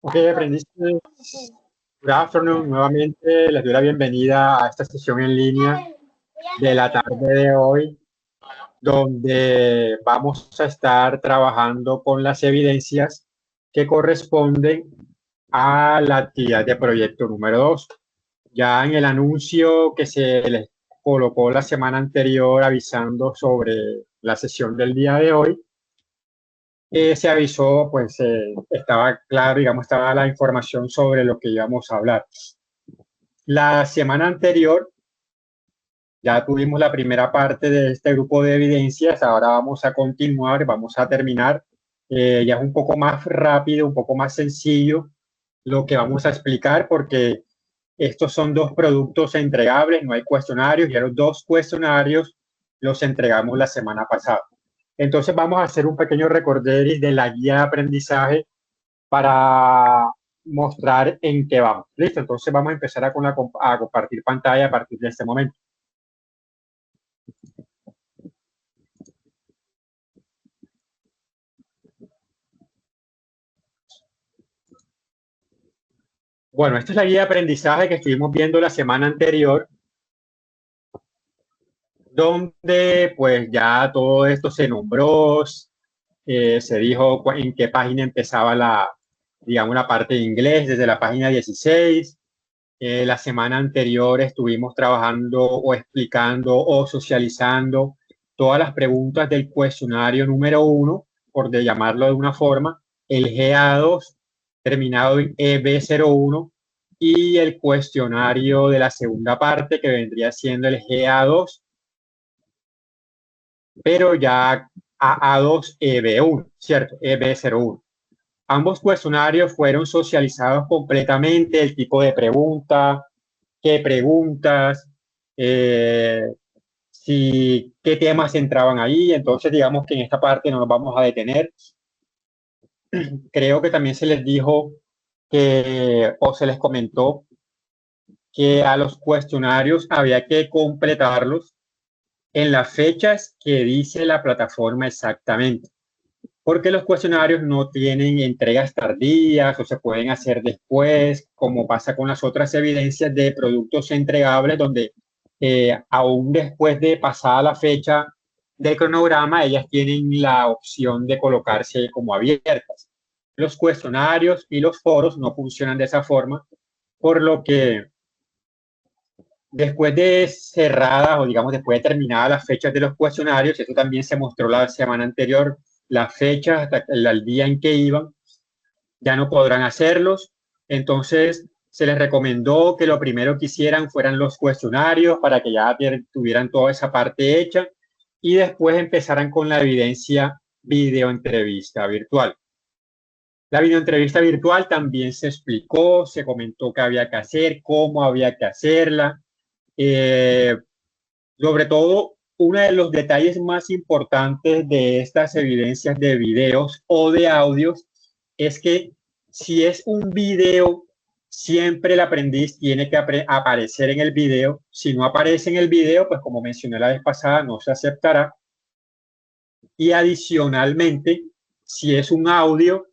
Ok, aprendices. Good afternoon. Nuevamente les doy la bienvenida a esta sesión en línea de la tarde de hoy, donde vamos a estar trabajando con las evidencias que corresponden a la actividad de proyecto número 2. Ya en el anuncio que se les colocó la semana anterior avisando sobre la sesión del día de hoy, se avisó, pues estaba claro, digamos, estaba la información sobre lo que íbamos a hablar. La semana anterior ya tuvimos la primera parte de este grupo de evidencias, ahora vamos a continuar, vamos a terminar. Ya es un poco más rápido, un poco más sencillo lo que vamos a explicar porque estos son dos productos entregables, no hay cuestionarios, ya los dos cuestionarios los entregamos la semana pasada. Entonces vamos a hacer un pequeño recorderis de la guía de aprendizaje para mostrar en qué vamos. Listo, entonces vamos a empezar a compartir pantalla a partir de este momento. Bueno, esta es la guía de aprendizaje que estuvimos viendo la semana anterior, donde pues ya todo esto se nombró, se dijo en qué página empezaba digamos, la parte de inglés, desde la página 16. La semana anterior estuvimos trabajando o explicando o socializando todas las preguntas del cuestionario número 1, por de llamarlo de una forma, el GA2 terminado en EB01 y el cuestionario de la segunda parte que vendría siendo el GA2, pero ya AA2 EB1, ¿cierto? EB01. Ambos cuestionarios fueron socializados completamente, el tipo de pregunta, qué preguntas, qué temas entraban ahí. Entonces, digamos que en esta parte no nos vamos a detener. Creo que también se les dijo o se les comentó que a los cuestionarios había que completarlos en las fechas que dice la plataforma exactamente, porque los cuestionarios no tienen entregas tardías o se pueden hacer después, como pasa con las otras evidencias de productos entregables, donde aún después de pasada la fecha del cronograma, ellas tienen la opción de colocarse como abiertas. Los cuestionarios y los foros no funcionan de esa forma, por lo que después de cerradas o digamos después de terminadas las fechas de los cuestionarios, eso también se mostró la semana anterior, las fechas hasta el día en que iban, ya no podrán hacerlos. Entonces se les recomendó que lo primero que hicieran fueran los cuestionarios para que ya tuvieran toda esa parte hecha y después empezaran con la evidencia videoentrevista virtual. La videoentrevista virtual también se explicó, se comentó qué había que hacer, cómo había que hacerla. Sobre todo, uno de los detalles más importantes de estas evidencias de videos o de audios es que si es un video, siempre el aprendiz tiene que aparecer en el video. Si no aparece en el video, pues como mencioné la vez pasada, no se aceptará. Y adicionalmente, si es un audio,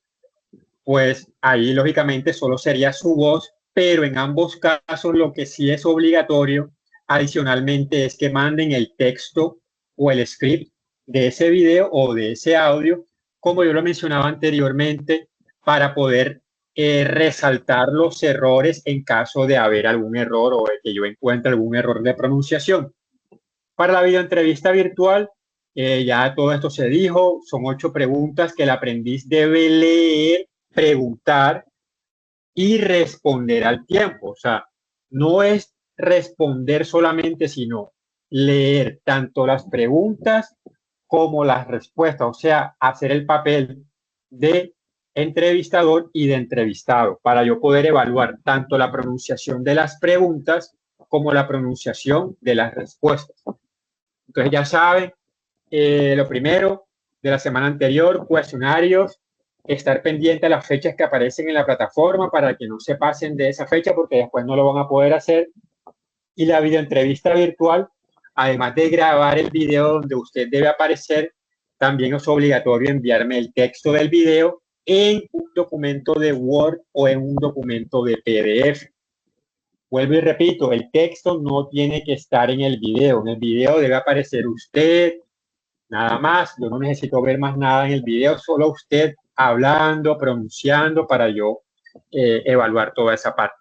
pues ahí lógicamente solo sería su voz, pero en ambos casos lo que sí es obligatorio adicionalmente es que manden el texto o el script de ese video o de ese audio, como yo lo mencionaba anteriormente, para poder resaltar los errores en caso de haber algún error o de que yo encuentre algún error de pronunciación. Para la videoentrevista virtual, ya todo esto se dijo, son 8 preguntas que el aprendiz debe leer, preguntar y responder al tiempo. O sea, no es responder solamente, sino leer tanto las preguntas como las respuestas, o sea, hacer el papel de entrevistador y de entrevistado para yo poder evaluar tanto la pronunciación de las preguntas como la pronunciación de las respuestas. Entonces ya saben, lo primero de la semana anterior, cuestionarios, estar pendiente a las fechas que aparecen en la plataforma para que no se pasen de esa fecha porque después no lo van a poder hacer. Y la videoentrevista virtual, además de grabar el video donde usted debe aparecer, también es obligatorio enviarme el texto del video en un documento de Word o en un documento de PDF. Vuelvo y repito, el texto no tiene que estar en el video. En el video debe aparecer usted, nada más. Yo no necesito ver más nada en el video, solo usted hablando, pronunciando para yo evaluar toda esa parte.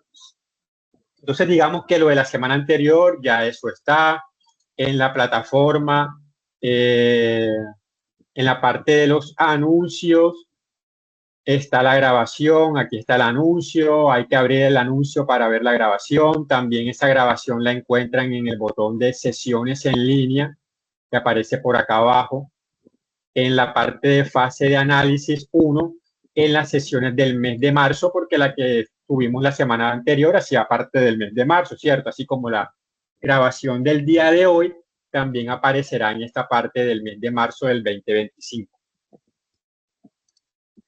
Entonces, digamos que lo de la semana anterior, ya eso está en la plataforma, en la parte de los anuncios, está la grabación, aquí está el anuncio, hay que abrir el anuncio para ver la grabación. También esa grabación la encuentran en el botón de sesiones en línea, que aparece por acá abajo, en la parte de fase de análisis 1, en las sesiones del mes de marzo, porque la que tuvimos la semana anterior hacía parte del mes de marzo, ¿cierto? Así como la grabación del día de hoy también aparecerá en esta parte del mes de marzo del 2025.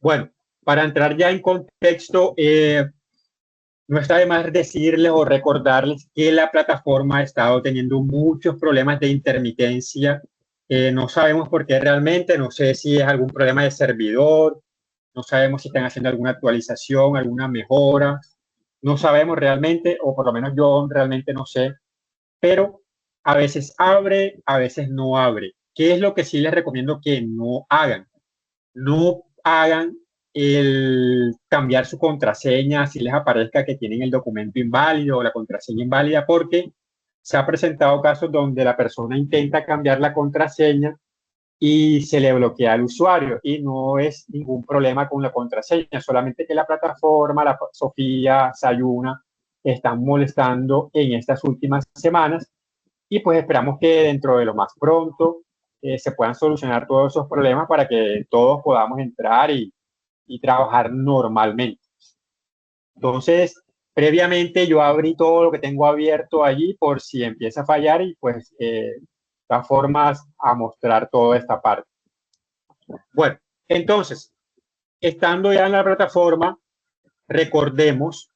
Bueno, para entrar ya en contexto, no está de más decirles o recordarles que la plataforma ha estado teniendo muchos problemas de intermitencia. No sabemos por qué realmente, no sé si es algún problema de servidor, no sabemos si están haciendo alguna actualización, alguna mejora, no sabemos realmente, o por lo menos yo realmente no sé, pero a veces abre, a veces no abre. ¿Qué es lo que sí les recomiendo que no hagan? No hagan el cambiar su contraseña si les aparezca que tienen el documento inválido o la contraseña inválida, porque se ha presentado casos donde la persona intenta cambiar la contraseña y se le bloquea al usuario y no es ningún problema con la contraseña, solamente que la plataforma, la Sofía, Sayuna, están molestando en estas últimas semanas y pues esperamos que dentro de lo más pronto se puedan solucionar todos esos problemas para que todos podamos entrar y trabajar normalmente. Entonces, previamente yo abrí todo lo que tengo abierto allí por si empieza a fallar y pues de todas formas a mostrar toda esta parte. Bueno, entonces, estando ya en la plataforma, recordemos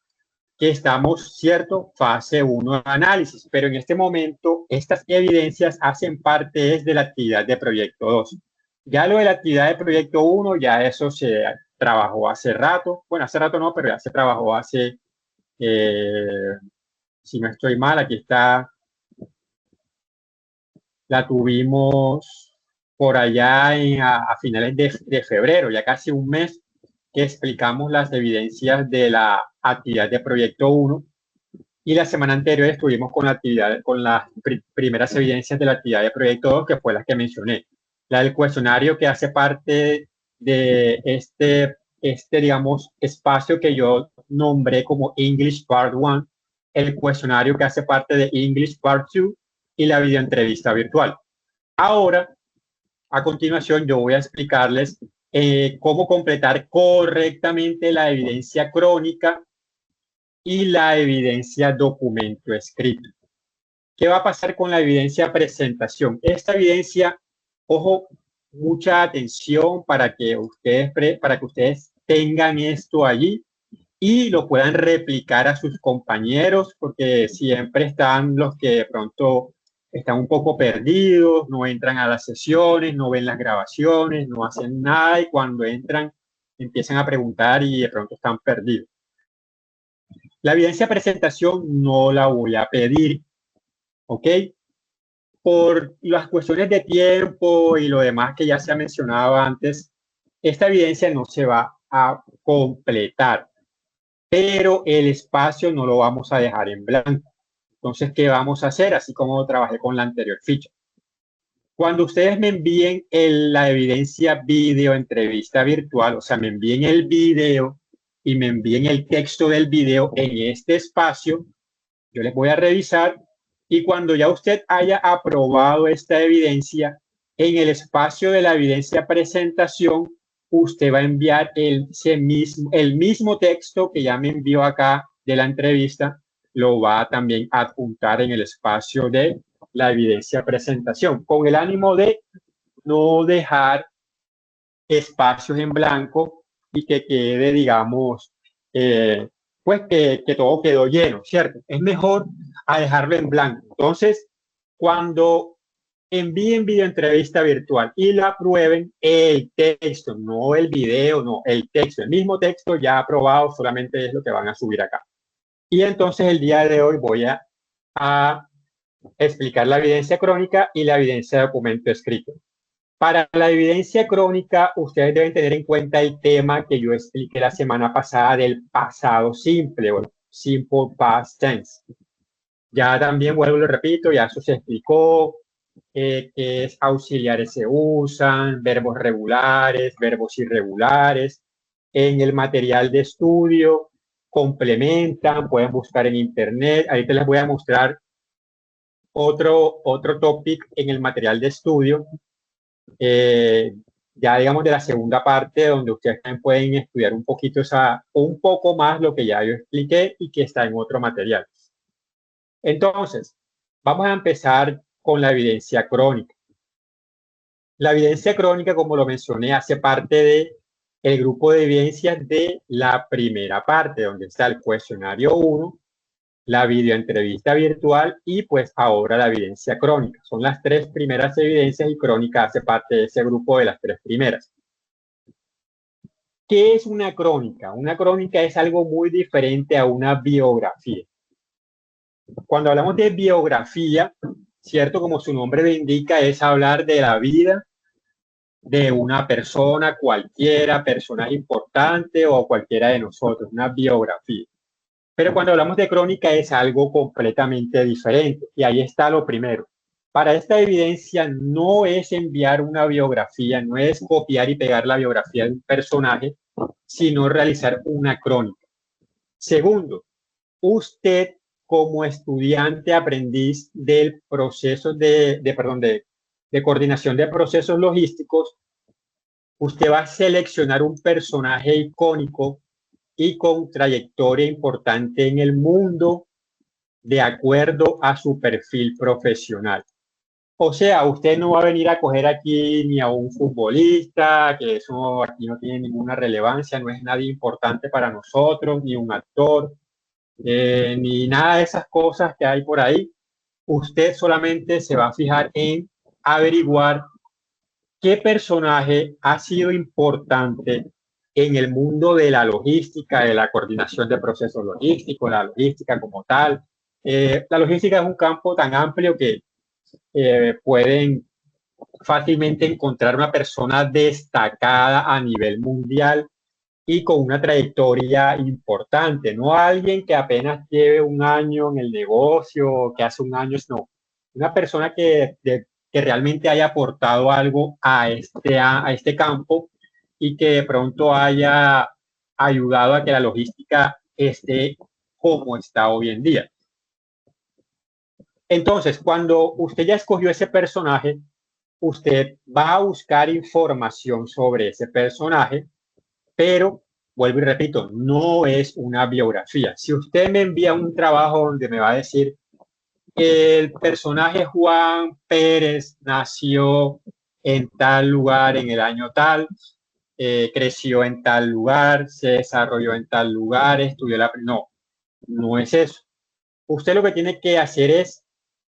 que estamos, ¿cierto? Fase 1 de análisis, pero en este momento estas evidencias hacen parte de la actividad de proyecto 2. Ya lo de la actividad de proyecto 1, ya eso se trabajó hace rato, bueno, hace rato no, pero ya se trabajó hace, si no estoy mal, aquí está, la tuvimos por allá a finales de febrero, ya casi un mes que explicamos las evidencias de la actividad de proyecto 1 y la semana anterior estuvimos con la actividad, con las primeras evidencias de la actividad de proyecto 2, que fue las que mencioné. La del cuestionario que hace parte de digamos, espacio que yo nombré como English Part 1, el cuestionario que hace parte de English Part 2 y la videoentrevista virtual. Ahora, a continuación, yo voy a explicarles cómo completar correctamente la evidencia crónica y la evidencia documento escrito. ¿Qué va a pasar con la evidencia presentación? Esta evidencia, ojo, mucha atención para que ustedes tengan esto allí y lo puedan replicar a sus compañeros, porque siempre están los que de pronto están un poco perdidos, no entran a las sesiones, no ven las grabaciones, no hacen nada y cuando entran empiezan a preguntar y de pronto están perdidos. La evidencia presentación no la voy a pedir, ¿ok? Por las cuestiones de tiempo y lo demás que ya se ha mencionado antes, esta evidencia no se va a completar, pero el espacio no lo vamos a dejar en blanco. Entonces, ¿qué vamos a hacer? Así como trabajé con la anterior ficha. Cuando ustedes me envíen la evidencia video entrevista virtual, o sea, me envíen el video y me envíen el texto del video en este espacio, yo les voy a revisar y cuando ya usted haya aprobado esta evidencia, en el espacio de la evidencia presentación, usted va a enviar el mismo texto que ya me envió acá de la entrevista, lo va a también adjuntar en el espacio de la evidencia presentación, con el ánimo de no dejar espacios en blanco y que quede, digamos, pues que todo quedó lleno, ¿cierto? Es mejor a dejarlo en blanco. Entonces, cuando envíen videoentrevista virtual y la aprueben el texto, no el video, no, el texto. El mismo texto ya aprobado, solamente es lo que van a subir acá. Y entonces el día de hoy voy a explicar la evidencia crónica y la evidencia de documento escrito. Para la evidencia crónica, ustedes deben tener en cuenta el tema que yo expliqué la semana pasada del pasado simple o simple past tense. Ya también vuelvo y lo repito, ya eso se explicó, que es auxiliares se usan, verbos regulares, verbos irregulares. En el material de estudio complementan, pueden buscar en internet. Ahorita les voy a mostrar otro topic en el material de estudio, ya digamos de la segunda parte, donde ustedes también pueden estudiar un poquito un poco más lo que ya yo expliqué y que está en otro material. Entonces, vamos a empezar con la evidencia crónica. La evidencia crónica, como lo mencioné, hace parte de el grupo de evidencias de la primera parte, donde está el cuestionario 1, la videoentrevista virtual y pues ahora la evidencia crónica. Son las tres primeras evidencias y crónica hace parte de ese grupo de las tres primeras. ¿Qué es una crónica? Una crónica es algo muy diferente a una biografía. Cuando hablamos de biografía, cierto, como su nombre lo indica, es hablar de la vida de una persona cualquiera, personaje importante o cualquiera de nosotros, una biografía. Pero cuando hablamos de crónica es algo completamente diferente. Y ahí está lo primero. Para esta evidencia no es enviar una biografía, no es copiar y pegar la biografía de un personaje, sino realizar una crónica. Segundo, usted como estudiante aprendiz del proceso de coordinación de procesos logísticos, usted va a seleccionar un personaje icónico y con trayectoria importante en el mundo de acuerdo a su perfil profesional. O sea, usted no va a venir a coger aquí ni a un futbolista, que eso aquí no tiene ninguna relevancia, no es nadie importante para nosotros, ni un actor, ni nada de esas cosas que hay por ahí. Usted solamente se va a fijar en averiguar qué personaje ha sido importante en el mundo de la logística, de la coordinación de procesos logísticos, la logística como tal. La logística es un campo tan amplio que pueden fácilmente encontrar una persona destacada a nivel mundial y con una trayectoria importante, no alguien que apenas lleve un año en el negocio, que hace un año, no, una persona que realmente haya aportado algo a este campo y que de pronto haya ayudado a que la logística esté como está hoy en día. Entonces, cuando usted ya escogió ese personaje, usted va a buscar información sobre ese personaje, pero vuelvo y repito, no es una biografía. Si usted me envía un trabajo donde me va a decir el personaje Juan Pérez nació en tal lugar en el año tal, creció en tal lugar, se desarrolló en tal lugar, estudió la... No, no es eso. Usted lo que tiene que hacer es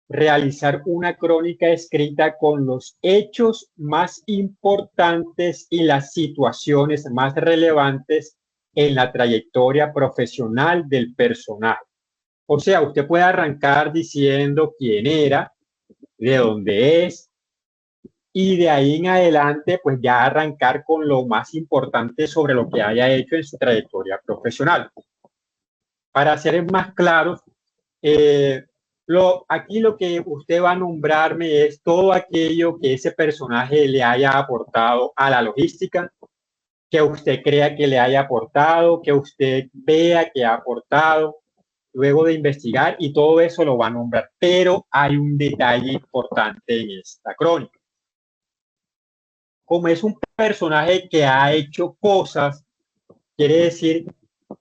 realizar una crónica escrita con los hechos más importantes y las situaciones más relevantes en la trayectoria profesional del personaje. O sea, usted puede arrancar diciendo quién era, de dónde es, y de ahí en adelante, pues ya arrancar con lo más importante sobre lo que haya hecho en su trayectoria profesional. Para ser más claros, aquí lo que usted va a nombrarme es todo aquello que ese personaje le haya aportado a la logística, que usted crea que le haya aportado, que usted vea que ha aportado, luego de investigar, y todo eso lo va a nombrar. Pero hay un detalle importante en esta crónica. Como es un personaje que ha hecho cosas, quiere decir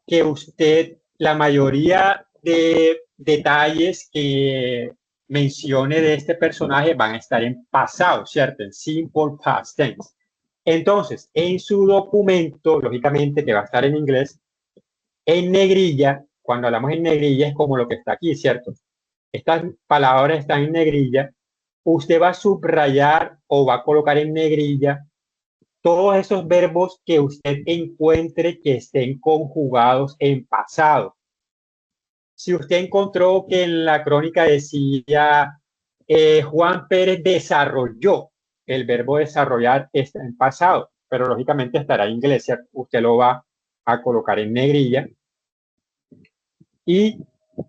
que usted, la mayoría de detalles que mencione de este personaje van a estar en pasado, ¿cierto? En simple past tense. Entonces, en su documento, lógicamente que va a estar en inglés, en negrilla, cuando hablamos en negrilla es como lo que está aquí, ¿cierto? Estas palabras están en negrilla usted va a subrayar o va a colocar en negrilla todos esos verbos que usted encuentre que estén conjugados en pasado. Si usted encontró que en la crónica decía Juan Pérez desarrolló, el verbo desarrollar está en pasado, pero lógicamente estará en inglés. Usted lo va a colocar en negrilla y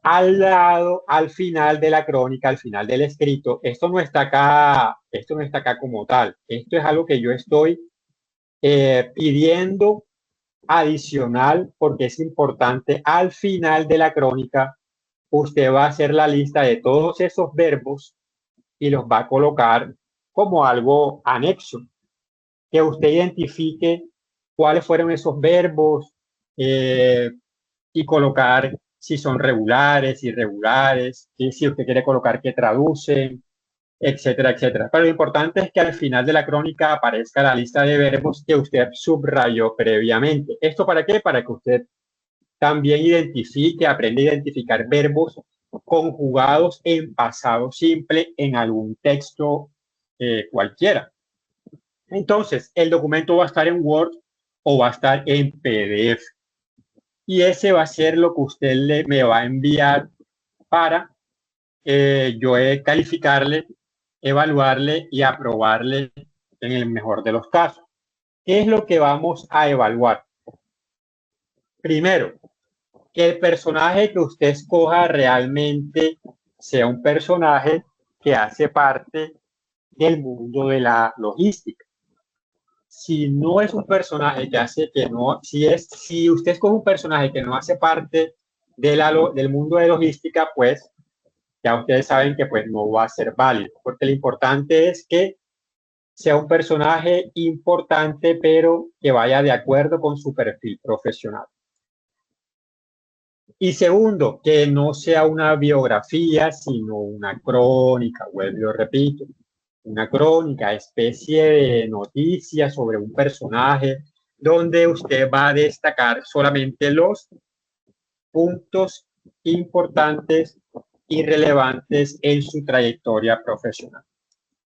al lado, al final de la crónica, al final del escrito, esto no está acá como tal. Esto es algo que yo estoy pidiendo adicional porque es importante. Al final de la crónica, usted va a hacer la lista de todos esos verbos y los va a colocar como algo anexo, que usted identifique cuáles fueron esos verbos y colocar si son regulares, irregulares, y si usted quiere colocar que traducen, etcétera, etcétera. Pero lo importante es que al final de la crónica aparezca la lista de verbos que usted subrayó previamente. ¿Esto para qué? Para que usted también identifique, aprenda a identificar verbos conjugados en pasado simple en algún texto cualquiera. Entonces, el documento va a estar en Word o va a estar en PDF. Y ese va a ser lo que usted me va a enviar para yo calificarle, evaluarle y aprobarle en el mejor de los casos. ¿Qué es lo que vamos a evaluar? Primero, que el personaje que usted escoja realmente sea un personaje que hace parte del mundo de la logística. Si no es un personaje que hace que no, si usted escoge un personaje que no hace parte del mundo de logística, pues ya ustedes saben que pues no va a ser válido, porque lo importante es que sea un personaje importante, pero que vaya de acuerdo con su perfil profesional. Y segundo, que no sea una biografía, sino una crónica, vuelvo y lo repito, una crónica, especie de noticia sobre un personaje, donde usted va a destacar solamente los puntos importantes y relevantes en su trayectoria profesional.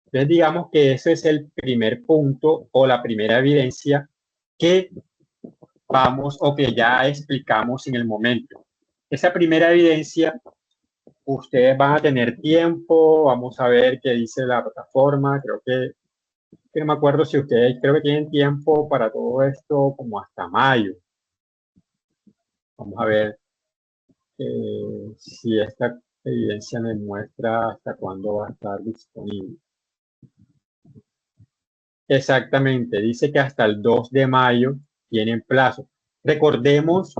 Entonces, digamos que ese es el primer punto o la primera evidencia que vamos o que ya explicamos en el momento. Esa primera evidencia, ustedes van a tener tiempo, vamos a ver qué dice la plataforma, creo que no me acuerdo si ustedes creo que tienen tiempo para todo esto como hasta mayo. Vamos a ver si esta evidencia me muestra hasta cuándo va a estar disponible. Exactamente, dice que hasta el 2 de mayo tienen plazo. Recordemos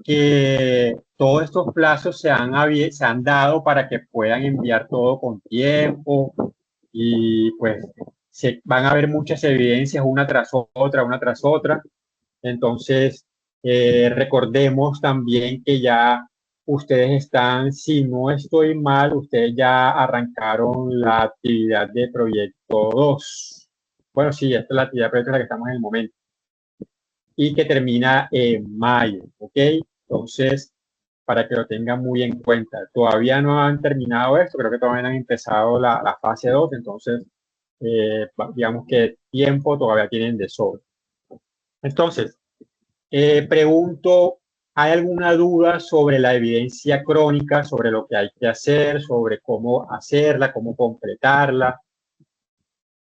que todos estos plazos se han dado para que puedan enviar todo con tiempo y pues van a haber muchas evidencias una tras otra, una tras otra. Entonces, recordemos también que ya ustedes están, si no estoy mal, ustedes ya arrancaron la actividad de proyecto 2. Bueno, sí, esta es la actividad de proyecto en la que estamos en el momento. Y que termina en mayo, ¿ok? Entonces, para que lo tengan muy en cuenta. Todavía no han terminado esto, creo que todavía no han empezado la fase 2, entonces, digamos que tiempo todavía tienen de sobra. Entonces, pregunto, ¿hay alguna duda sobre la evidencia crónica, sobre lo que hay que hacer, sobre cómo hacerla, cómo completarla?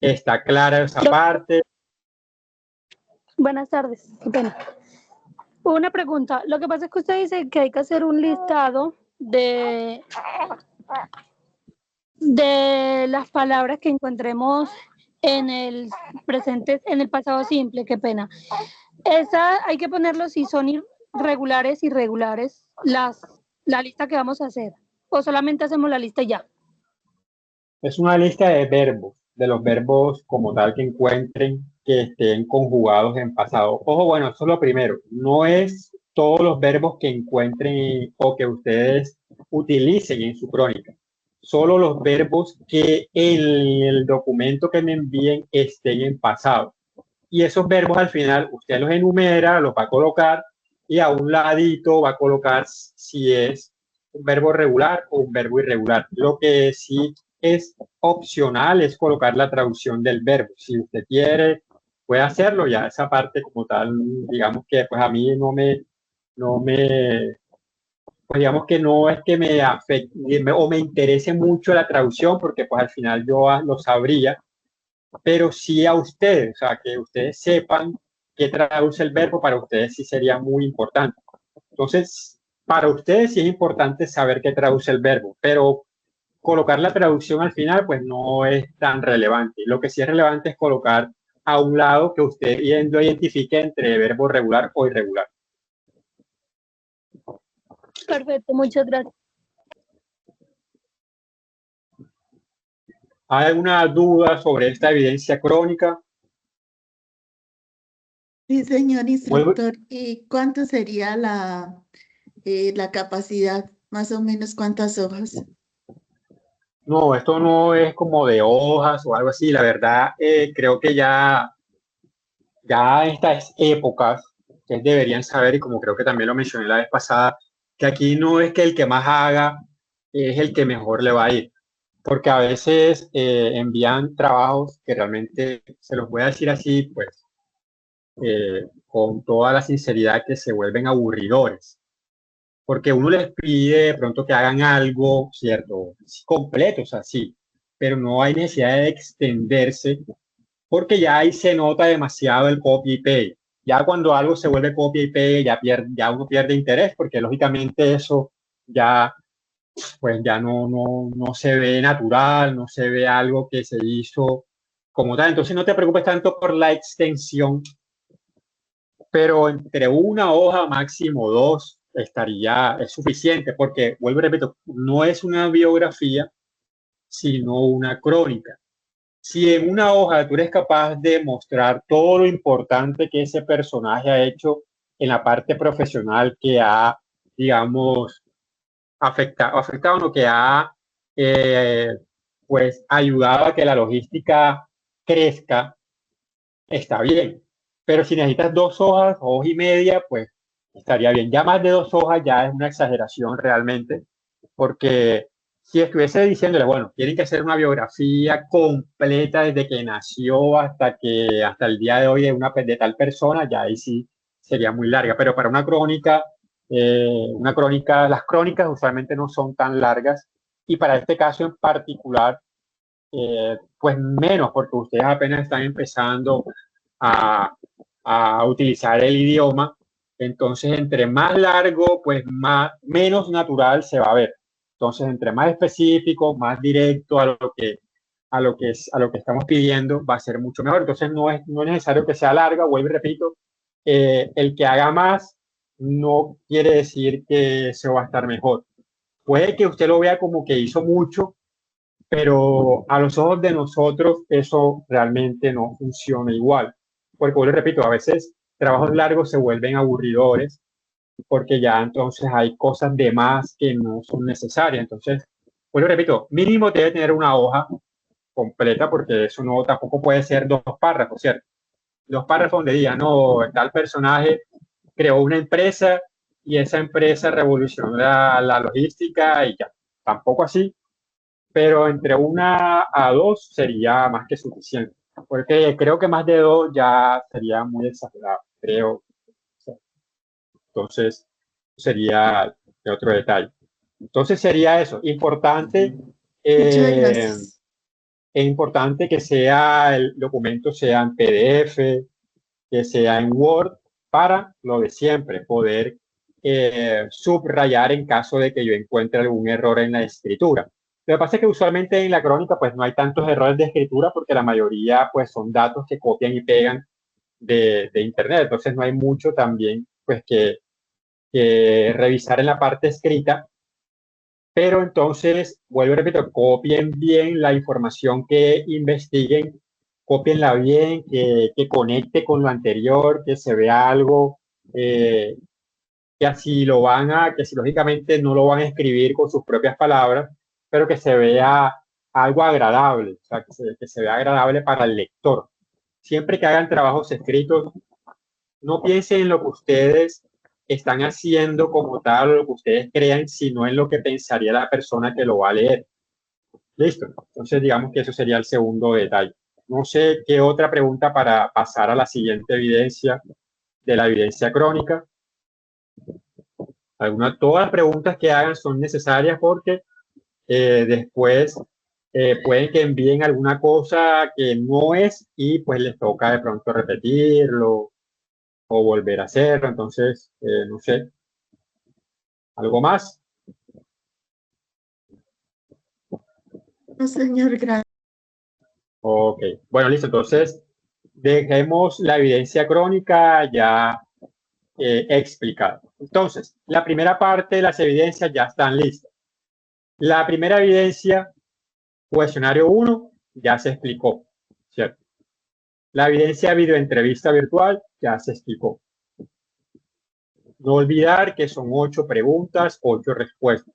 ¿Está clara esa parte? Buenas tardes, qué pena. Una pregunta. Lo que pasa es que usted dice que hay que hacer un listado de las palabras que encontremos en el presente, en el pasado simple, qué pena. Esa hay que ponerlo si son irregulares, irregulares, la lista que vamos a hacer. O solamente hacemos la lista y ya. Es una lista de verbos, de los verbos como tal que encuentren que estén conjugados en pasado. Ojo, bueno, eso es lo primero. No es todos los verbos que encuentren o que ustedes utilicen en su crónica. Solo los verbos que en el documento que me envíen estén en pasado. Y esos verbos al final usted los enumera, los va a colocar y a un ladito va a colocar si es un verbo regular o un verbo irregular. Lo que sí es opcional, es colocar la traducción del verbo. Si usted quiere, puede hacerlo, ya esa parte como tal, digamos que pues a mí no me, pues digamos que no es que me afecte o me interese mucho la traducción, porque pues al final yo lo sabría, pero sí a ustedes, o sea, que ustedes sepan qué traduce el verbo, para ustedes sí sería muy importante. Entonces, para ustedes sí es importante saber qué traduce el verbo, pero colocar la traducción al final, pues no es tan relevante. Lo que sí es relevante es colocar a un lado que usted lo identifique entre verbo regular o irregular. Perfecto, muchas gracias. ¿Hay alguna duda sobre esta evidencia crónica? Sí, señor Vuelvo, instructor. ¿Y cuánto sería la capacidad? Más o menos, ¿cuántas hojas? no, esto no es como de hojas o algo así. La verdad, creo que ya en estas épocas, ustedes deberían saber, y como creo que también lo mencioné la vez pasada, que aquí no es que el que más haga es el que mejor le va a ir, porque a veces envían trabajos que realmente, se los voy a decir así, pues con toda la sinceridad, que se vuelven aburridores, porque uno les pide de pronto que hagan algo, ¿cierto? Completo, o sea, sí, pero no hay necesidad de extenderse, porque ya ahí se nota demasiado el copy y pegue. Ya cuando algo se vuelve copia y pegue, ya uno pierde interés, porque lógicamente eso ya, pues ya no se ve natural, no se ve algo que se hizo como tal. Entonces no te preocupes tanto por la extensión, pero entre una hoja, máximo dos, es suficiente, porque, vuelvo y repito, no es una biografía, sino una crónica. Si en una hoja tú eres capaz de mostrar todo lo importante que ese personaje ha hecho en la parte profesional, que ha, digamos, afectado, no, que ha, eh, pues, ayudado a que la logística crezca, está bien. Pero si necesitas dos hojas, hoja y media, pues estaría bien. Ya más de dos hojas ya es una exageración realmente, porque si estuviese diciéndole, bueno, tienen que hacer una biografía completa desde que nació hasta el día de hoy de tal persona, ya ahí sí sería muy larga. Pero para una crónica, las crónicas usualmente no son tan largas, y para este caso en particular, pues menos, porque ustedes apenas están empezando a, a utilizar el idioma. Entonces, entre más largo, pues menos natural se va a ver. Entonces, entre más específico, más directo a lo que estamos pidiendo, va a ser mucho mejor. Entonces, no es necesario que sea larga, vuelvo y repito, el que haga más no quiere decir que se va a estar mejor. Puede que usted lo vea como que hizo mucho, pero a los ojos de nosotros eso realmente no funciona igual. Porque, vuelvo y repito, a veces trabajos largos se vuelven aburridores, porque ya entonces hay cosas de más que no son necesarias. Entonces, vuelvo y repito, mínimo debe tener una hoja completa, porque eso no tampoco puede ser dos párrafos, ¿cierto? Dos párrafos donde diga, no, tal personaje creó una empresa y esa empresa revolucionó la logística y ya. Tampoco así, pero entre una a dos sería más que suficiente, porque creo que más de dos ya sería muy exagerado, creo. Entonces, sería otro detalle. Entonces, sería eso. Muchas Eh, gracias. es importante que sea el documento sea en PDF, que sea en Word, para lo de siempre, poder subrayar en caso de que yo encuentre algún error en la escritura. Lo que pasa es que usualmente en la crónica pues no hay tantos errores de escritura, porque la mayoría pues son datos que copian y pegan de internet, entonces no hay mucho también pues que revisar en la parte escrita, pero entonces, vuelvo y repito, copien bien la información que investiguen, copienla bien, que conecte con lo anterior, que se vea algo, eh, que así lógicamente no lo van a escribir con sus propias palabras, pero que se vea algo agradable, o sea, que se vea agradable para el lector. Siempre que hagan trabajos escritos, no piensen en lo que ustedes están haciendo como tal, o lo que ustedes crean, sino en lo que pensaría la persona que lo va a leer. Listo. Entonces, digamos que eso sería el segundo detalle. No sé qué otra pregunta para pasar a la siguiente evidencia de la evidencia crónica. Todas las preguntas que hagan son necesarias porque después pueden que envíen alguna cosa que no es y pues les toca de pronto repetirlo o volver a hacerlo. Entonces, no sé. ¿Algo más? No, señor, gracias. Ok. Bueno, listo. Entonces, dejemos la evidencia crónica ya explicada. Entonces, la primera parte de las evidencias ya están listas. La primera evidencia, cuestionario 1, ya se explicó, ¿cierto? La evidencia videoentrevista virtual ya se explicó. No olvidar que son 8 preguntas, 8 respuestas.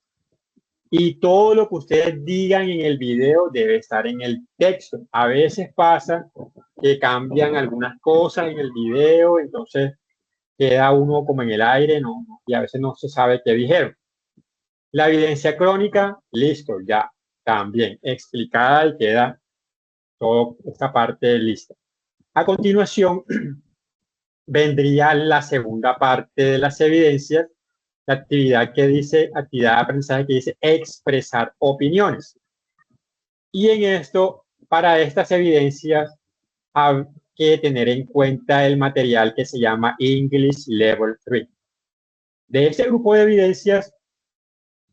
Y todo lo que ustedes digan en el video debe estar en el texto. A veces pasa que cambian algunas cosas en el video, entonces queda uno como en el aire, ¿no? Y a veces no se sabe qué dijeron. La evidencia crónica, listo, ya también explicada y queda toda esta parte lista. A continuación, vendría la segunda parte de las evidencias, la actividad que dice, actividad de aprendizaje que dice expresar opiniones. Y en esto, para estas evidencias, hay que tener en cuenta el material que se llama English Level 3. De este grupo de evidencias,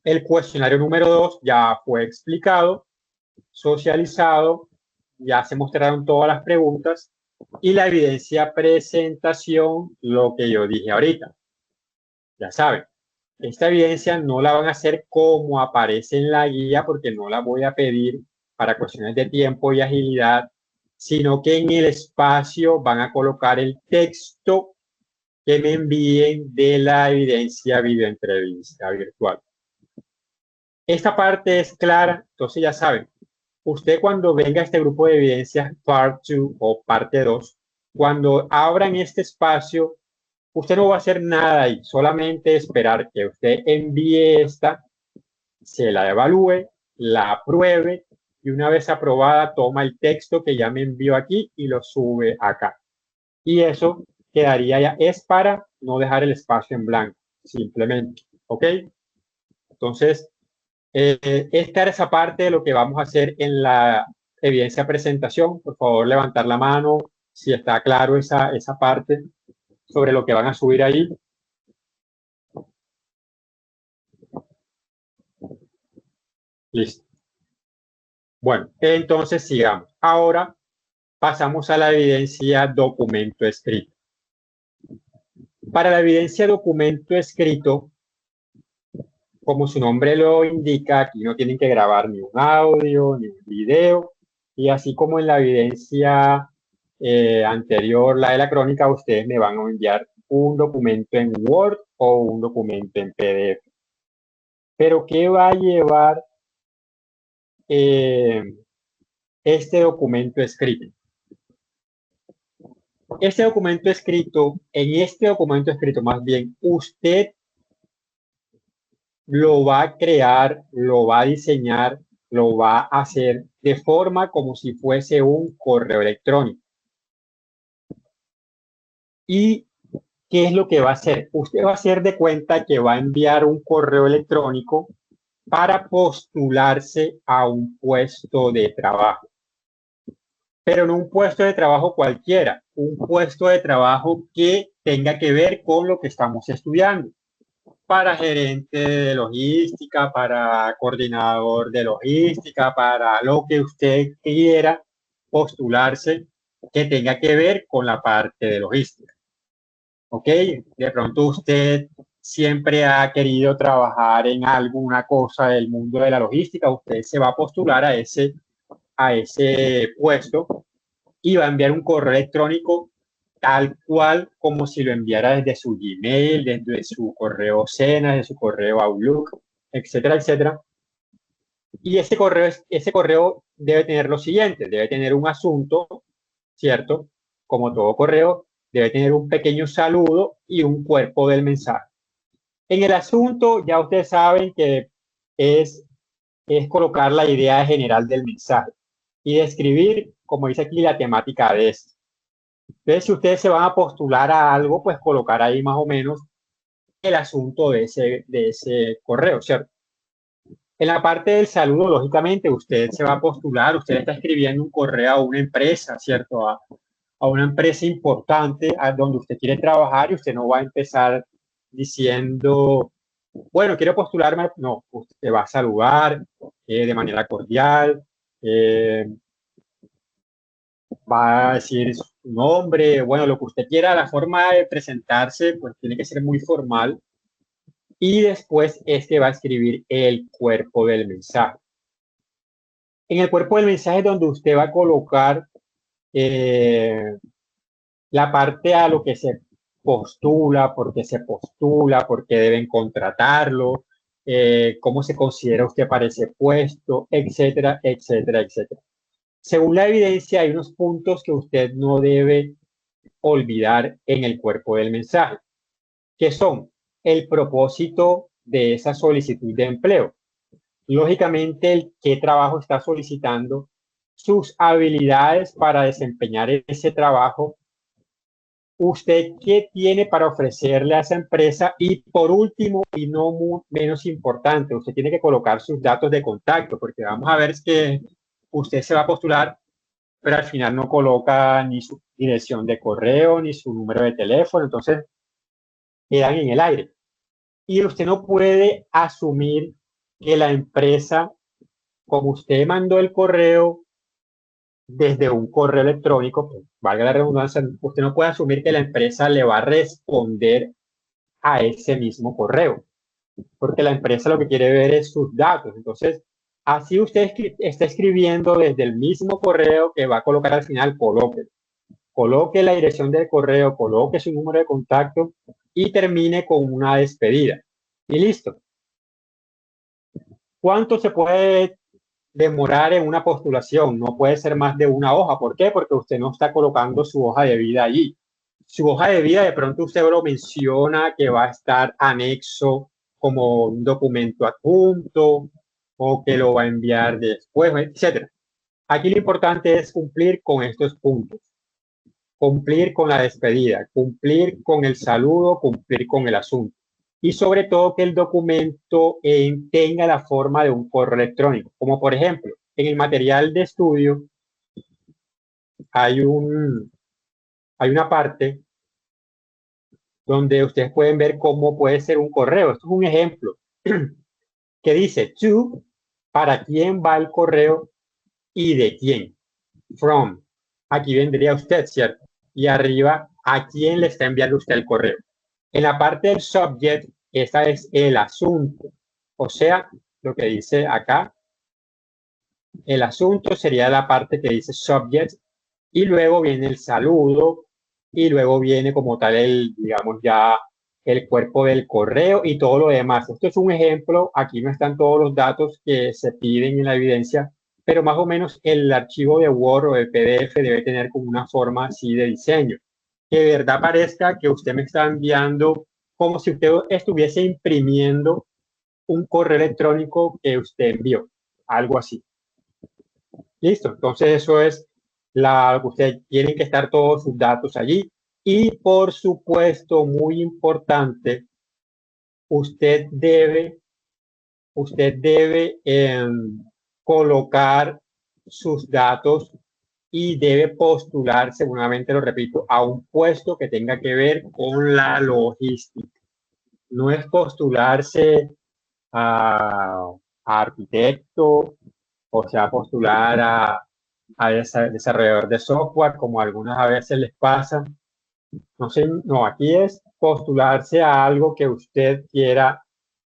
el cuestionario número 2 ya fue explicado, socializado, ya se mostraron todas las preguntas y la evidencia presentación, lo que yo dije ahorita. Ya saben, esta evidencia no la van a hacer como aparece en la guía porque no la voy a pedir para cuestiones de tiempo y agilidad, sino que en el espacio van a colocar el texto que me envíen de la evidencia videoentrevista virtual. Esta parte es clara, entonces ya saben, usted cuando venga a este grupo de evidencias Part 2 o Parte 2, cuando abran este espacio, usted no va a hacer nada ahí, solamente esperar que usted envíe esta, se la evalúe, la apruebe y una vez aprobada toma el texto que ya me envió aquí y lo sube acá. Y eso quedaría ya, es para no dejar el espacio en blanco, simplemente, ¿ok? Entonces, esta era esa parte de lo que vamos a hacer en la evidencia presentación. Por favor, levantar la mano si está claro esa parte sobre lo que van a subir ahí. Listo. Bueno, entonces sigamos. Ahora pasamos a la evidencia documento escrito. Para la evidencia documento escrito, como su nombre lo indica, aquí no tienen que grabar ni un audio, ni un video, y así como en la evidencia anterior, la de la crónica, ustedes me van a enviar un documento en Word o un documento en PDF. Pero ¿qué va a llevar este documento escrito? Este documento escrito, en este documento escrito más bien, usted lo va a crear, lo va a diseñar, lo va a hacer de forma como si fuese un correo electrónico. ¿Y qué es lo que va a hacer? Usted va a hacer de cuenta que va a enviar un correo electrónico para postularse a un puesto de trabajo. Pero no un puesto de trabajo cualquiera, un puesto de trabajo que tenga que ver con lo que estamos estudiando. Para gerente de logística, para coordinador de logística, para lo que usted quiera postularse que tenga que ver con la parte de logística. ¿Ok? De pronto usted siempre ha querido trabajar en alguna cosa del mundo de la logística, usted se va a postular a ese puesto y va a enviar un correo electrónico tal cual como si lo enviara desde su Gmail, desde su correo Sena, desde su correo Outlook, etcétera, etcétera. Y ese correo debe tener lo siguiente, debe tener un asunto, ¿cierto? Como todo correo, debe tener un pequeño saludo y un cuerpo del mensaje. En el asunto, ya ustedes saben que es es colocar la idea general del mensaje y describir, como dice aquí, la temática de esto. Entonces, si ustedes se van a postular a algo, pues colocar ahí más o menos el asunto de ese correo, ¿cierto? En la parte del saludo, lógicamente, usted se va a postular, usted está escribiendo un correo a una empresa, ¿cierto? A una empresa importante a donde usted quiere trabajar y usted no va a empezar diciendo, bueno, quiero postularme. No, usted va a saludar de manera cordial, eh, va a decir su nombre, bueno, lo que usted quiera, la forma de presentarse, pues tiene que ser muy formal. Y después va a escribir el cuerpo del mensaje. En el cuerpo del mensaje es donde usted va a colocar la parte a lo que se postula, por qué deben contratarlo, cómo se considera usted para ese puesto, etcétera, etcétera, etcétera. Según la evidencia, hay unos puntos que usted no debe olvidar en el cuerpo del mensaje, que son el propósito de esa solicitud de empleo. Lógicamente, el qué trabajo está solicitando, sus habilidades para desempeñar ese trabajo, usted qué tiene para ofrecerle a esa empresa y por último y no menos importante, usted tiene que colocar sus datos de contacto, porque vamos a ver que usted se va a postular, pero al final no coloca ni su dirección de correo ni su número de teléfono, entonces quedan en el aire. Y usted no puede asumir que la empresa, como usted mandó el correo desde un correo electrónico, pues, valga la redundancia, usted no puede asumir que la empresa le va a responder a ese mismo correo, porque la empresa lo que quiere ver es sus datos. Entonces, así usted está escribiendo desde el mismo correo que va a colocar al final, coloque la dirección del correo, coloque su número de contacto y termine con una despedida. Y listo. ¿Cuánto se puede demorar en una postulación? No puede ser más de una hoja. ¿Por qué? Porque usted no está colocando su hoja de vida allí. Su hoja de vida, de pronto usted lo menciona que va a estar anexo como un documento adjunto o que lo va a enviar después, etcétera. Aquí lo importante es cumplir con estos puntos. Cumplir con la despedida, cumplir con el saludo, cumplir con el asunto. Y sobre todo que el documento tenga la forma de un correo electrónico. Como por ejemplo, en el material de estudio hay una parte donde ustedes pueden ver cómo puede ser un correo. Esto es un ejemplo que dice to, para quién va el correo y de quién. From, aquí vendría usted, ¿cierto? Y arriba, a quién le está enviando usted el correo. En la parte del subject, esta es el asunto. O sea, lo que dice acá, el asunto sería la parte que dice subject y luego viene el saludo y luego viene como tal digamos ya el cuerpo del correo y todo lo demás. Esto es un ejemplo, aquí no están todos los datos que se piden en la evidencia, pero más o menos el archivo de Word o de PDF debe tener como una forma así de diseño, que de verdad parezca que usted me está enviando como si usted estuviese imprimiendo un correo electrónico que usted envió, algo así. Listo, entonces eso es usted tiene que estar todos sus datos allí y por supuesto, muy importante, usted debe colocar sus datos y debe postular, seguramente lo repito, a un puesto que tenga que ver con la logística. No es postularse a arquitecto o sea, postular a desarrollador de software, como algunas a veces les pasa. No sé, no, aquí es postularse a algo que usted quiera,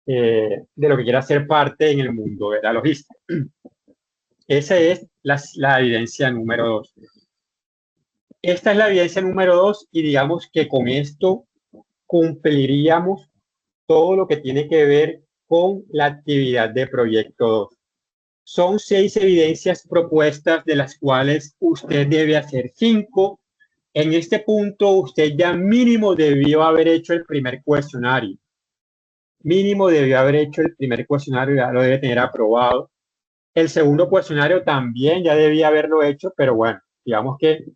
de lo que quiera ser parte en el mundo de la logística. Esa es la evidencia número 2. Esta es la evidencia número 2 y digamos que con esto cumpliríamos todo lo que tiene que ver con la actividad de proyecto 2. Son 6 evidencias propuestas, de las cuales usted debe hacer 5. En este punto, usted ya mínimo debió haber hecho el primer cuestionario. Mínimo debió haber hecho el primer cuestionario, ya lo debe tener aprobado. El segundo cuestionario también ya debía haberlo hecho, pero bueno, digamos que,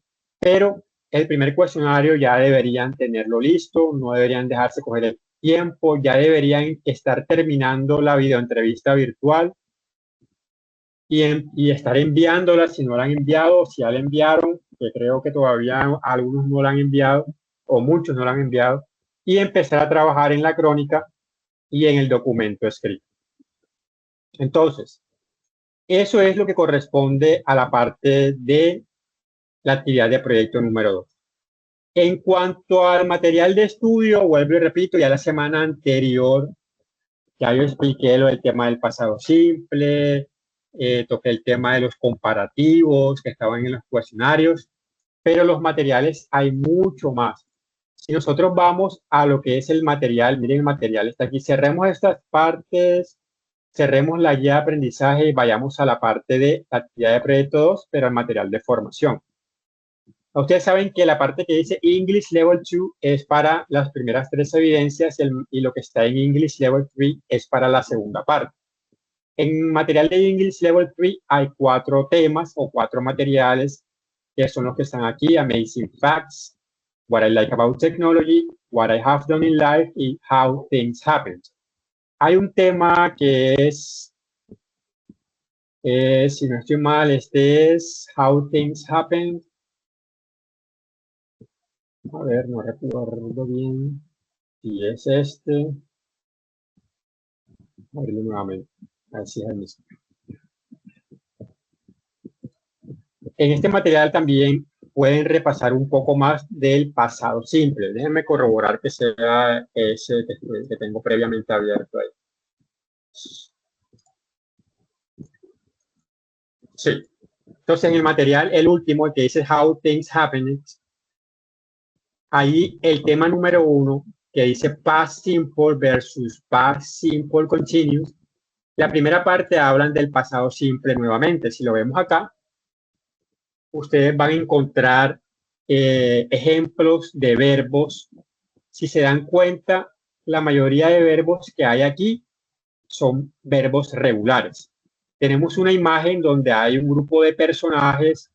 pero el primer cuestionario ya deberían tenerlo listo, no deberían dejarse coger el tiempo, ya deberían estar terminando la videoentrevista virtual y estar enviándola si no la han enviado, si ya la enviaron, que creo que todavía algunos no la han enviado o muchos no la han enviado, y empezar a trabajar en la crónica y en el documento escrito. Entonces, eso es lo que corresponde a la parte de la actividad de proyecto número 2. En cuanto al material de estudio, vuelvo y repito, ya la semana anterior ya yo expliqué lo del tema del pasado simple, toqué el tema de los comparativos que estaban en los cuestionarios, pero los materiales hay mucho más. Si nosotros vamos a lo que es el material, miren, el material está aquí, cerremos estas partes, cerremos la guía de aprendizaje y vayamos a la parte de actividad de proyecto 2, pero al material de formación. Ustedes saben que la parte que dice English Level 2 es para las primeras 3 evidencias y lo que está en English Level 3 es para la segunda parte. En material de English Level 3 hay 4 temas o 4 materiales que son los que están aquí: Amazing Facts, What I Like About Technology, What I Have Done in Life y How Things Happen. Hay un tema que es, si no estoy mal, este es How Things Happen. A ver, no recuerdo bien si es este. Abrirlo nuevamente. Así es el mismo. En este material también pueden repasar un poco más del pasado simple. Déjenme corroborar que sea ese que tengo previamente abierto ahí. Sí. Entonces, en el material, el último, el que dice How Things Happen, ahí el tema número 1, que dice Past Simple versus Past Simple Continuous, la primera parte hablan del pasado simple nuevamente. Si lo vemos acá, ustedes van a encontrar ejemplos de verbos. Si se dan cuenta, la mayoría de verbos que hay aquí son verbos regulares. Tenemos una imagen donde hay un grupo de personajes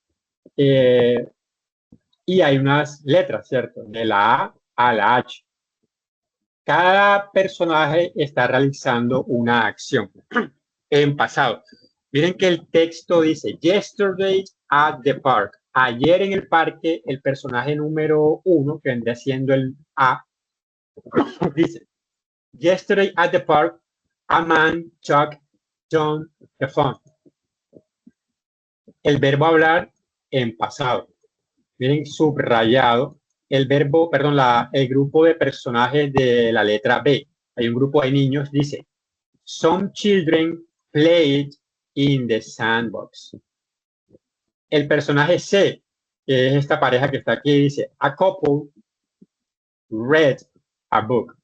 y hay unas letras, ¿cierto? De la A a la H. Cada personaje está realizando una acción en pasado. Miren que el texto dice, yesterday at the park. Ayer en el parque, el personaje número 1, que vendría siendo el A, dice, yesterday at the park, a man took John the phone. El verbo hablar en pasado. Miren, subrayado. El verbo, perdón, el grupo de personajes de la letra B. Hay un grupo de niños, dice, some children played in the sandbox. El personaje C, que es esta pareja que está aquí, dice, a couple read a book.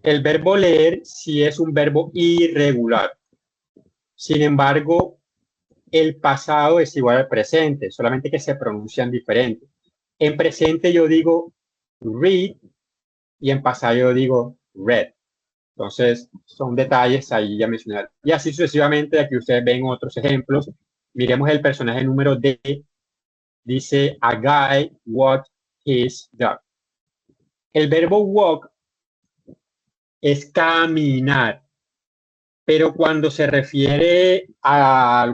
El verbo leer sí es un verbo irregular. Sin embargo, el pasado es igual al presente, solamente que se pronuncian diferente. En presente yo digo read y en pasado yo digo read. Entonces, son detalles ahí ya mencionar. Y así sucesivamente, aquí ustedes ven otros ejemplos. Miremos el personaje número D. Dice, a guy walked his dog. El verbo walk es caminar, pero cuando se refiere a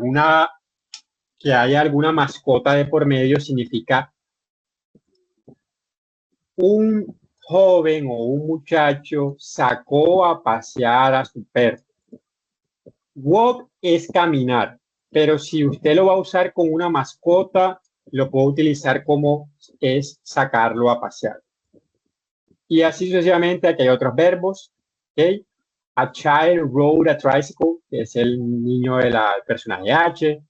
que haya alguna mascota de por medio, significa un joven o un muchacho sacó a pasear a su perro. Walk es caminar, pero si usted lo va a usar con una mascota, lo puede utilizar como es sacarlo a pasear. Y así sucesivamente, aquí hay otros verbos. ¿Okay? A child rode a tricycle, que es el niño del personaje H.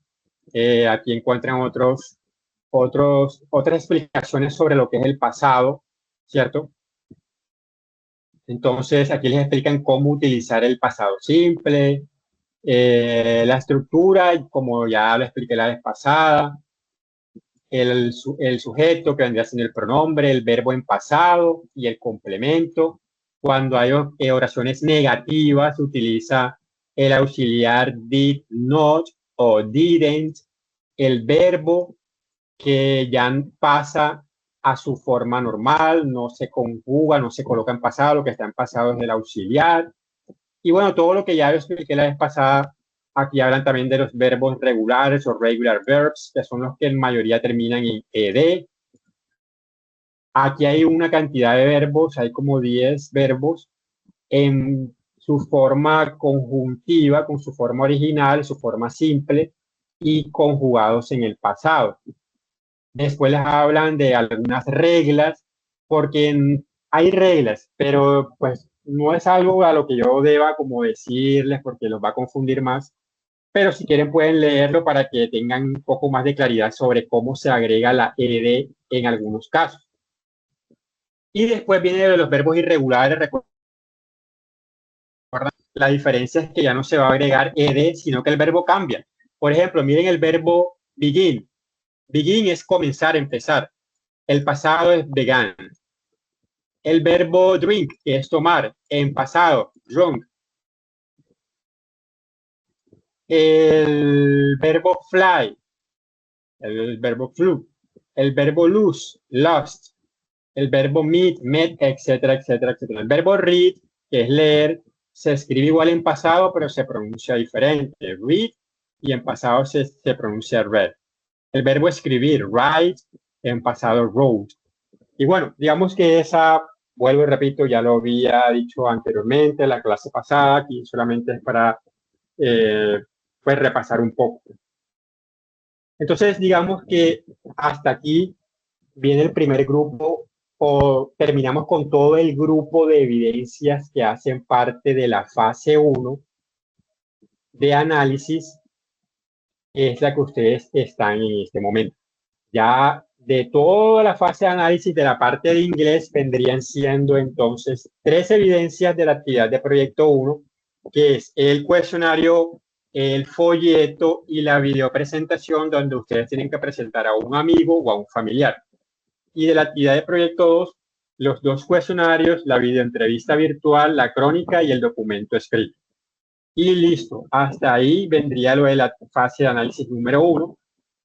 Aquí encuentran otras explicaciones sobre lo que es el pasado, ¿cierto? Entonces, aquí les explican cómo utilizar el pasado simple, la estructura, como ya lo expliqué la vez pasada, el sujeto que vendría siendo el pronombre, el verbo en pasado y el complemento. Cuando hay oraciones negativas, se utiliza el auxiliar did not o didn't, el verbo que ya pasa a su forma normal, no se conjuga, no se coloca en pasado, lo que está en pasado es el auxiliar. Y bueno, todo lo que ya expliqué la vez pasada, aquí hablan también de los verbos regulares o regular verbs, que son los que en mayoría terminan en ed. Aquí hay una cantidad de verbos, hay como 10 verbos en su forma conjuntiva, con su forma original, su forma simple y conjugados en el pasado. Después les hablan de algunas reglas, porque hay reglas, pero pues no es algo a lo que yo deba como decirles porque los va a confundir más, pero si quieren pueden leerlo para que tengan un poco más de claridad sobre cómo se agrega la ed en algunos casos. Y después viene de los verbos irregulares. Recuerden, la diferencia es que ya no se va a agregar ed, sino que el verbo cambia. Por ejemplo, miren el verbo begin. Begin es comenzar, empezar. El pasado es began. El verbo drink, que es tomar, en pasado, drunk. El verbo fly, el verbo flew. El verbo lose, lost. El verbo meet, met, etcétera, etcétera, etcétera. El verbo read, que es leer, se escribe igual en pasado, pero se pronuncia diferente. Read, y en pasado se pronuncia read. El verbo escribir, write, en pasado wrote. Y bueno, digamos que esa, vuelvo y repito, ya lo había dicho anteriormente, la clase pasada, aquí solamente es para pues repasar un poco. Entonces, digamos que hasta aquí viene el primer grupo, o terminamos con todo el grupo de evidencias que hacen parte de la fase 1 de análisis, que es la que ustedes están en este momento. Ya de toda la fase de análisis de la parte de inglés vendrían siendo entonces 3 evidencias de la actividad de proyecto 1, que es el cuestionario, el folleto y la videopresentación, donde ustedes tienen que presentar a un amigo o a un familiar. Y de la actividad de proyecto 2, los 2 cuestionarios, la videoentrevista virtual, la crónica y el documento escrito. Y listo, hasta ahí vendría lo de la fase de análisis número 1.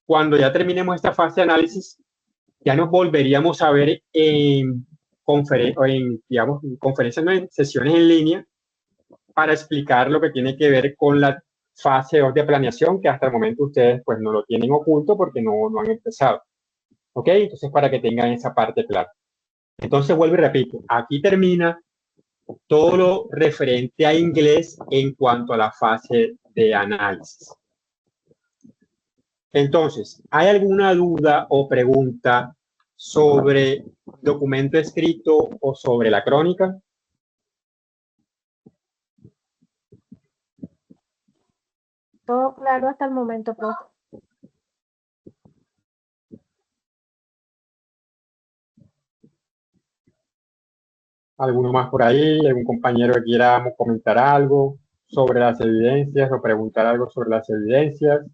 Cuando ya terminemos esta fase de análisis, ya nos volveríamos a ver en conferencias, no, en sesiones en línea, para explicar lo que tiene que ver con la fase 2 de planeación, que hasta el momento ustedes pues no lo tienen oculto porque no han empezado. ¿Ok? Entonces, para que tengan esa parte clara. Entonces, vuelvo y repito, aquí termina todo lo referente a inglés en cuanto a la fase de análisis. Entonces, ¿hay alguna duda o pregunta sobre documento escrito o sobre la crónica? Todo claro hasta el momento, profe. ¿Alguno más por ahí? ¿Algún compañero que quiera comentar algo sobre las evidencias o preguntar algo sobre las evidencias?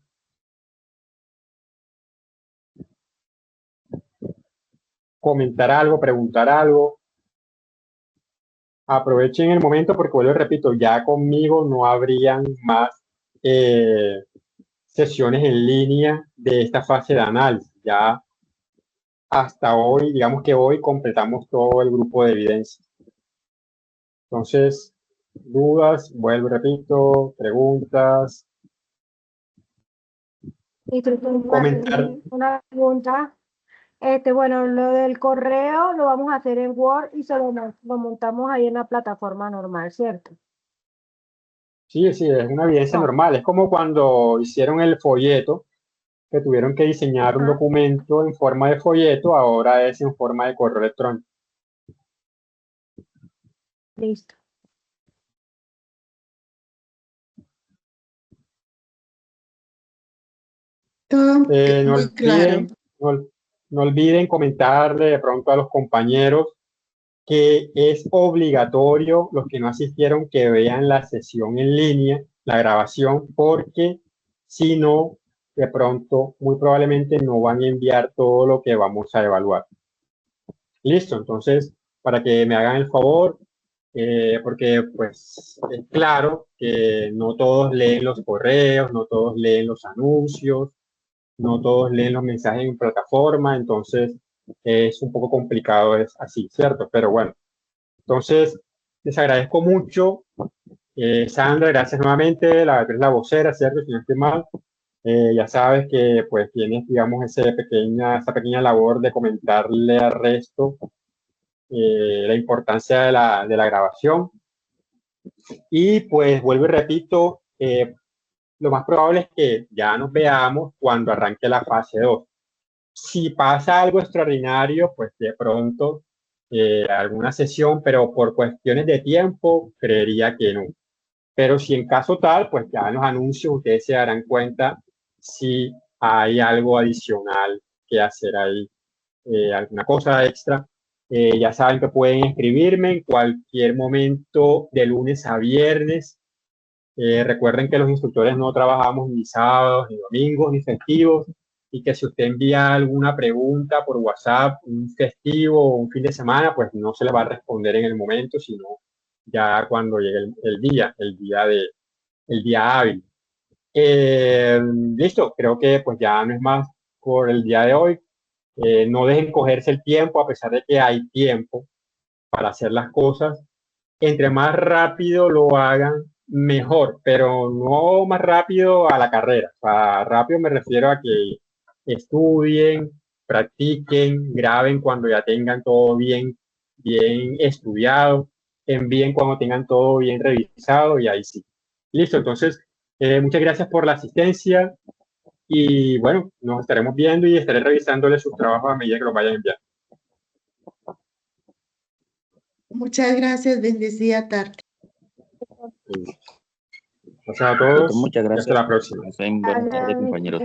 Comentar algo, preguntar algo. Aprovechen el momento porque, vuelvo y repito, ya conmigo no habrían más sesiones en línea de esta fase de análisis. Ya hasta hoy, digamos que hoy completamos todo el grupo de evidencias. Entonces, dudas, vuelvo y repito, preguntas. Comentar. Una pregunta. Bueno, lo del correo lo vamos a hacer en Word y lo montamos ahí en la plataforma normal, ¿cierto? Sí, es una evidencia normal. Es como cuando hicieron el folleto, que tuvieron que diseñar un documento en forma de folleto, ahora es en forma de correo electrónico. Listo. Todo No muy claro. no olviden comentarle de pronto a los compañeros que es obligatorio los que no asistieron que vean la sesión en línea, la grabación, porque si no, de pronto, muy probablemente no van a enviar todo lo que vamos a evaluar. Listo, entonces, para que me hagan el favor, porque pues es claro que no todos leen los correos, no todos leen los anuncios, no todos leen los mensajes en plataforma, entonces es un poco complicado, es así, ¿cierto? Pero bueno, entonces les agradezco mucho. Sandra, gracias nuevamente, es la vocera, ¿cierto? Si no estoy mal. Ya sabes que pues tienes, digamos, esa pequeña labor de comentarle al resto la importancia de la grabación. Y pues vuelvo y repito, lo más probable es que ya nos veamos cuando arranque la fase 2. Si pasa algo extraordinario, pues de pronto alguna sesión, pero por cuestiones de tiempo, creería que no. Pero si en caso tal, pues ya en los anuncios ustedes se darán cuenta si hay algo adicional que hacer ahí, alguna cosa extra. Ya saben que pueden escribirme en cualquier momento de lunes a viernes. Recuerden que los instructores no trabajamos ni sábados, ni domingos, ni festivos, y que si usted envía alguna pregunta por WhatsApp, un festivo o un fin de semana, pues no se le va a responder en el momento, sino ya cuando llegue el día hábil. Listo, creo que pues ya no es más por el día de hoy. No dejen cogerse el tiempo, a pesar de que hay tiempo para hacer las cosas. Entre más rápido lo hagan, mejor, pero no más rápido a la carrera. O sea, rápido me refiero a que estudien, practiquen, graben cuando ya tengan todo bien estudiado, envíen cuando tengan todo bien revisado y ahí sí. Listo, entonces, muchas gracias por la asistencia y bueno, nos estaremos viendo y estaré revisándole sus trabajos a medida que los vayan enviando. Muchas gracias, bendecida tarde. Gracias a todos. Muchas gracias. Hasta la próxima. Buenas tardes, compañeros.